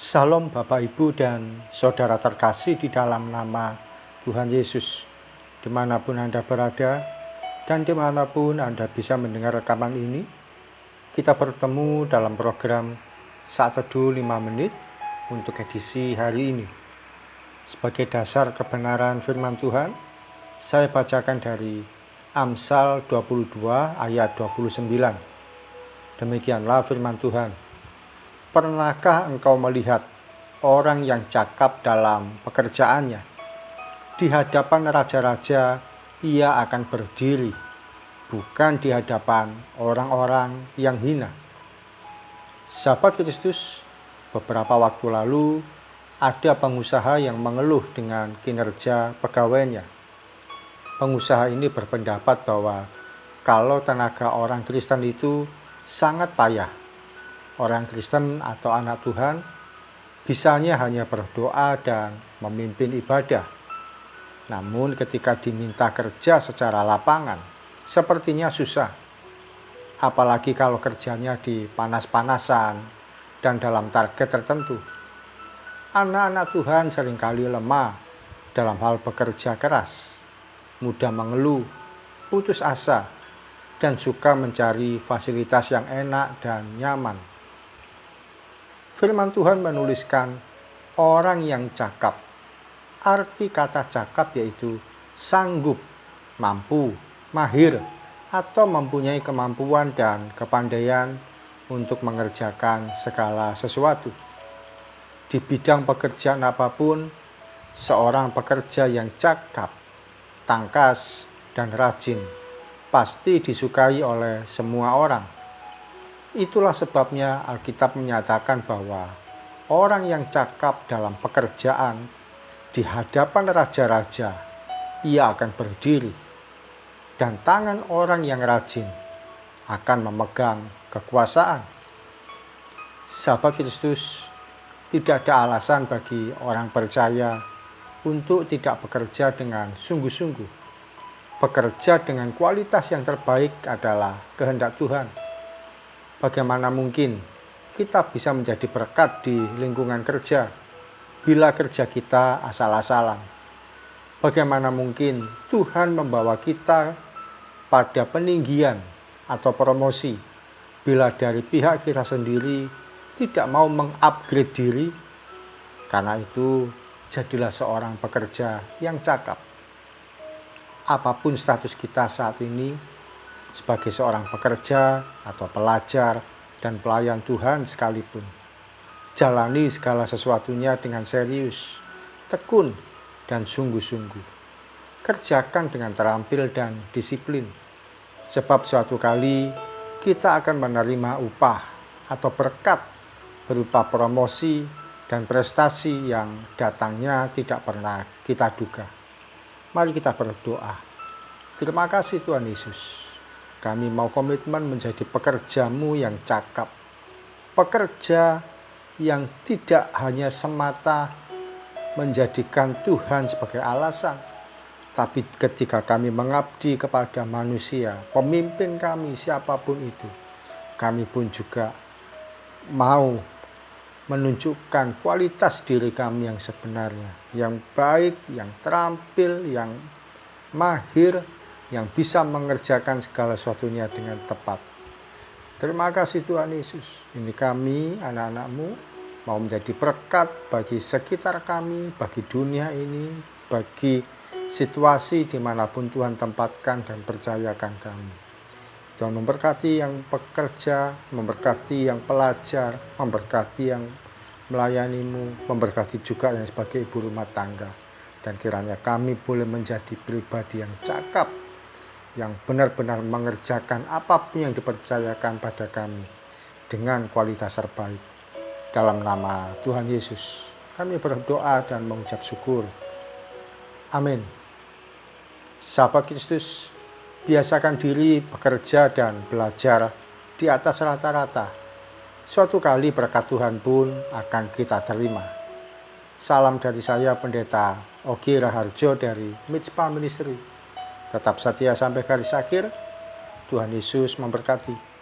Salam Bapak Ibu dan Saudara terkasih di dalam nama Tuhan Yesus. Dimanapun Anda berada dan dimanapun Anda bisa mendengar rekaman ini, kita bertemu dalam program Saat Teduh 5 Menit untuk edisi hari ini. Sebagai dasar kebenaran firman Tuhan, saya bacakan dari Amsal 22 ayat 29. Demikianlah firman Tuhan. Pernahkah engkau melihat orang yang cakap dalam pekerjaannya? Di hadapan raja-raja ia akan berdiri, bukan di hadapan orang-orang yang hina. Sahabat Kristus, beberapa waktu lalu ada pengusaha yang mengeluh dengan kinerja pegawainya. Pengusaha ini berpendapat bahwa kalau tenaga orang Kristen itu sangat payah. Orang Kristen atau anak Tuhan bisanya hanya berdoa dan memimpin ibadah. Namun ketika diminta kerja secara lapangan, sepertinya susah. Apalagi kalau kerjanya di panas-panasan dan dalam target tertentu. Anak-anak Tuhan seringkali lemah dalam hal bekerja keras, mudah mengeluh, putus asa, dan suka mencari fasilitas yang enak dan nyaman. Firman Tuhan menuliskan orang yang cakap. Arti kata cakap yaitu sanggup, mampu, mahir, atau mempunyai kemampuan dan kepandaian untuk mengerjakan segala sesuatu. Di bidang pekerjaan apapun, seorang pekerja yang cakap, tangkas, dan rajin pasti disukai oleh semua orang. Itulah sebabnya Alkitab menyatakan bahwa orang yang cakap dalam pekerjaan di hadapan raja-raja, ia akan berdiri. Dan tangan orang yang rajin akan memegang kekuasaan. Sahabat Kristus, tidak ada alasan bagi orang percaya untuk tidak bekerja dengan sungguh-sungguh. Bekerja dengan kualitas yang terbaik adalah kehendak Tuhan. Bagaimana mungkin kita bisa menjadi berkat di lingkungan kerja bila kerja kita asal-asalan? Bagaimana mungkin Tuhan membawa kita pada peninggian atau promosi bila dari pihak kita sendiri tidak mau mengupgrade diri? Karena itu, jadilah seorang pekerja yang cakap. Apapun status kita saat ini, sebagai seorang pekerja atau pelajar dan pelayan Tuhan sekalipun, jalani segala sesuatunya dengan serius, tekun, dan sungguh-sungguh. Kerjakan dengan terampil dan disiplin, sebab suatu kali kita akan menerima upah atau berkat berupa promosi dan prestasi yang datangnya tidak pernah kita duga. Mari kita berdoa. Terima kasih Tuhan Yesus. Kami mau komitmen menjadi pekerja-Mu yang cakap. Pekerja yang tidak hanya semata menjadikan Tuhan sebagai alasan, tapi ketika kami mengabdi kepada manusia, pemimpin kami siapapun itu, kami pun juga mau menunjukkan kualitas diri kami yang sebenarnya, yang baik, yang terampil, yang mahir, yang bisa mengerjakan segala sesuatunya dengan tepat. Terima kasih Tuhan Yesus. Ini kami, anak-anak-Mu, mau menjadi berkat bagi sekitar kami, bagi dunia ini, bagi situasi dimanapun Tuhan tempatkan dan percayakan kami. Tuhan memberkati yang bekerja, memberkati yang pelajar, memberkati yang melayani-Mu, memberkati juga yang sebagai ibu rumah tangga. Dan kiranya kami boleh menjadi pribadi yang cakap, yang benar-benar mengerjakan apapun yang dipercayakan pada kami dengan kualitas terbaik. Dalam nama Tuhan Yesus, kami berdoa dan mengucap syukur. Amin. Sahabat Kristus, biasakan diri bekerja dan belajar di atas rata-rata. Suatu kali berkat Tuhan pun akan kita terima. Salam dari saya, Pendeta Ogi Raharjo dari Mitspa Ministry. Tetap setia sampai garis akhir. Tuhan Yesus memberkati.